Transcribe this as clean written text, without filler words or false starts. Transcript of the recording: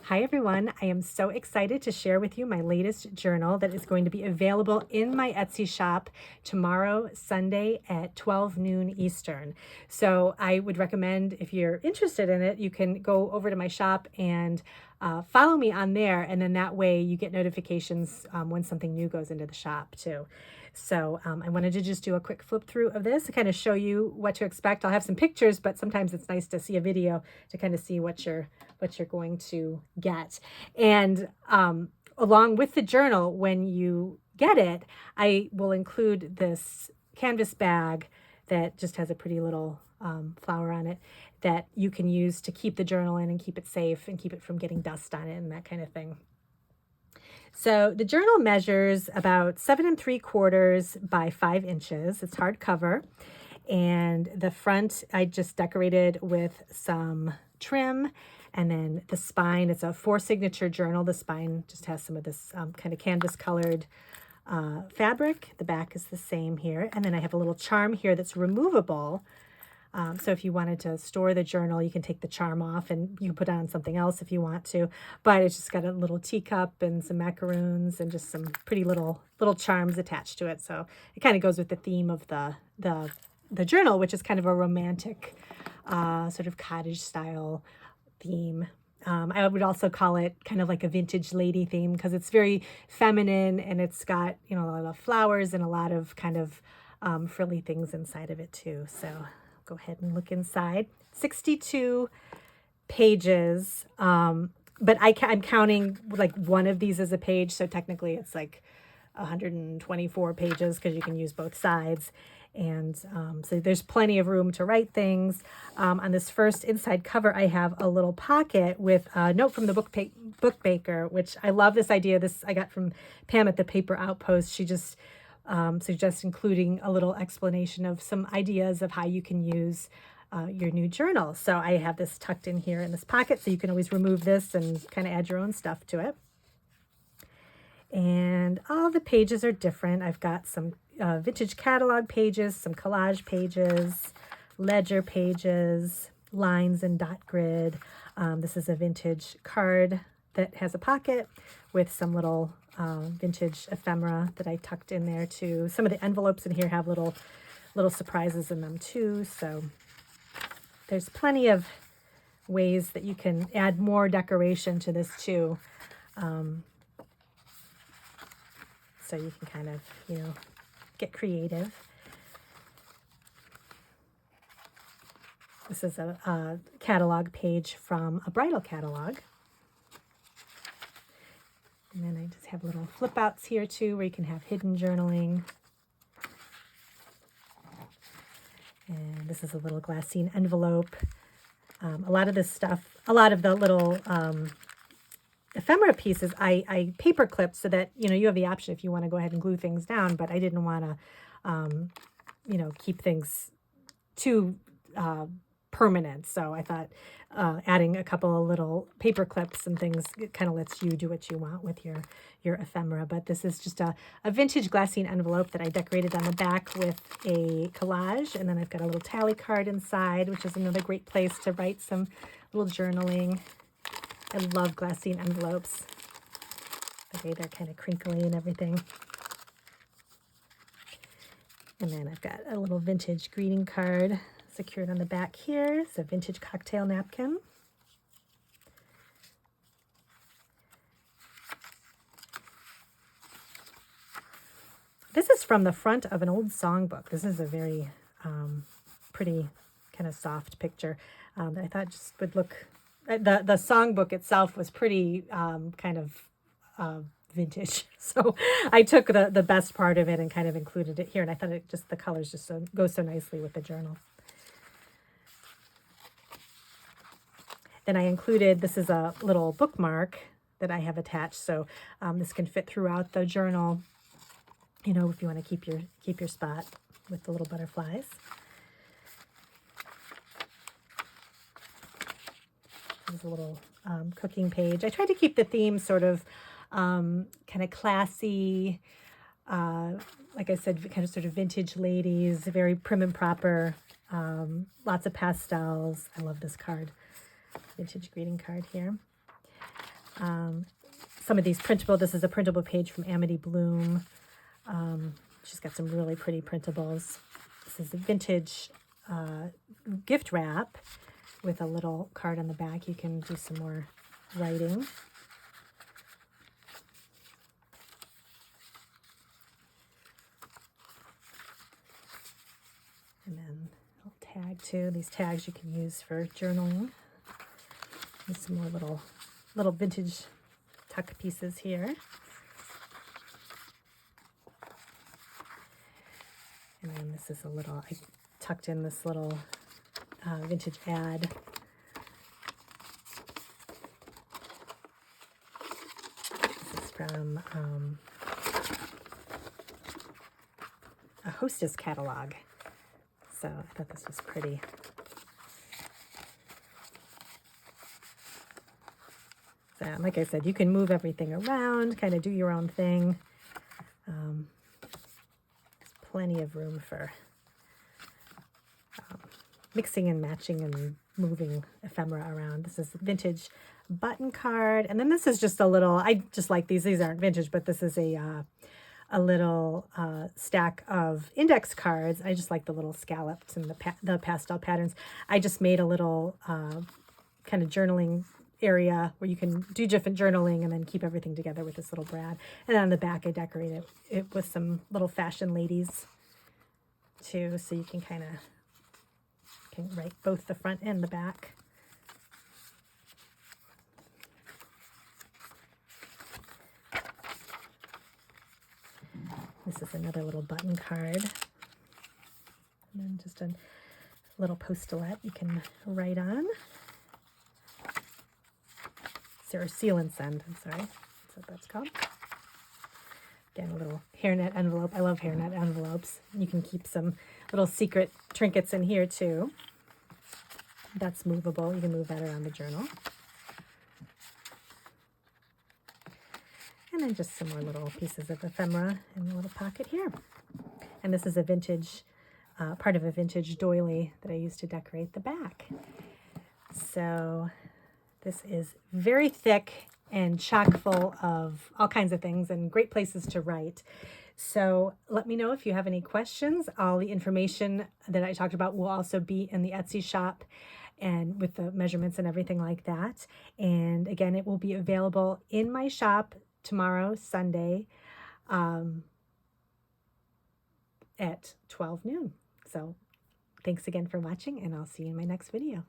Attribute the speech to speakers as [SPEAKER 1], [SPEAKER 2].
[SPEAKER 1] Hi everyone, I am so excited to share with you my latest journal that is going to be available in my Etsy shop tomorrow, Sunday at 12 noon Eastern. So I would recommend, if you're interested in it, you can go over to my shop and follow me on there, and then that way you get notifications when something new goes into the shop too. So I wanted to just do a quick flip through of this to kind of show you what to expect. I'll have some pictures, but sometimes it's nice to see a video to kind of see what you're going to get. And along with the journal, when you get it, I will include this canvas bag that just has a pretty little flower on it that you can use to keep the journal in and keep it safe and keep it from getting dust on it and that kind of thing. So the journal measures about 7 3/4 by 5 inches. It's hardcover. And the front, I just decorated with some trim. And then the spine, it's a 4-signature journal. The spine just has some of this kind of canvas colored fabric. The back is the same here. And then I have a little charm here that's removable. So if you wanted to store the journal, you can take the charm off and you can put it on something else if you want to. But it's just got a little teacup and some macaroons and just some pretty little charms attached to it. So it kind of goes with the theme of the journal, which is kind of a romantic sort of cottage style theme. I would also call it kind of like a vintage lady theme because it's very feminine and it's got, a lot of flowers and a lot of kind of frilly things inside of it too. So go ahead and look inside. 62 pages, but I'm counting like one of these as a page, so technically it's like 124 pages because you can use both sides. And so there's plenty of room to write things. On this first inside cover, I have a little pocket with a note from the bookmaker, which I love this idea. This I got from Pam at the Paper Outpost. She just suggests including a little explanation of some ideas of how you can use your new journal. So I have this tucked in here in this pocket, so you can always remove this and kind of add your own stuff to it. And all the pages are different. I've got some vintage catalog pages, some collage pages, ledger pages, lines and dot grid. This is a vintage card that has a pocket with some little vintage ephemera that I tucked in there too. Some of the envelopes in here have little surprises in them too. So there's plenty of ways that you can add more decoration to this too. So you can kind of, get creative. This is a catalog page from a bridal catalog. And then I just have little flip outs here too, where you can have hidden journaling. And this is a little glassine envelope. A lot of this stuff, a lot of the little ephemera pieces, I paper clipped so that, you have the option if you want to go ahead and glue things down, but I didn't want to, keep things too permanent. So I thought adding a couple of little paper clips and things, it kind of lets you do what you want with your ephemera. But this is just a vintage glassine envelope that I decorated on the back with a collage. And then I've got a little tally card inside, which is another great place to write some little journaling. I love glassine envelopes. The way they're kind of crinkly and everything. And then I've got a little vintage greeting card secured on the back here. It's a vintage cocktail napkin. This is from the front of an old songbook. This is a very pretty kind of soft picture that I thought just would look. The songbook itself was pretty kind of vintage, so I took the best part of it and kind of included it here, and I thought the colors just go so nicely with the journal. Then I included, this is a little bookmark that I have attached, so this can fit throughout the journal, if you want to keep your spot with the little butterflies. There's a little cooking page. I tried to keep the theme sort of kind of classy, like I said, kind of sort of vintage ladies, very prim and proper, lots of pastels. I love this card, vintage greeting card here. Some of these printable, this is a printable page from Amity Bloom. She's got some really pretty printables. This is a vintage gift wrap with a little card on the back. You can do some more writing. And then a little tag too. These tags you can use for journaling. And some more little vintage tuck pieces here. And then this is I tucked in this little vintage ad. This is from a Hostess catalog. So I thought this was pretty. So like I said, you can move everything around, kind of do your own thing. There's plenty of room for mixing and matching and moving ephemera around. This is a vintage button card. And then this is just a little, I just like these. These aren't vintage, but this is a little stack of index cards. I just like the little scallops and the pastel patterns. I just made a little kind of journaling area where you can do different journaling and then keep everything together with this little brad. And on the back, I decorated it with some little fashion ladies too, so you can kind of write both the front and the back. This is another little button card. And then just a little postulette you can write on. Or seal and send, I'm sorry. That's what that's called. Again, a little hairnet envelope. I love hairnet envelopes. You can keep some little secret trinkets in here too. That's movable. You can move that around the journal. And then just some more little pieces of ephemera in the little pocket here. And this is a vintage, part of a vintage doily that I used to decorate the back. So this is very thick and chock full of all kinds of things and great places to write. So let me know if you have any questions. All the information that I talked about will also be in the Etsy shop and with the measurements and everything like that. And again, it will be available in my shop tomorrow, Sunday, at 12 noon. So thanks again for watching, and I'll see you in my next video.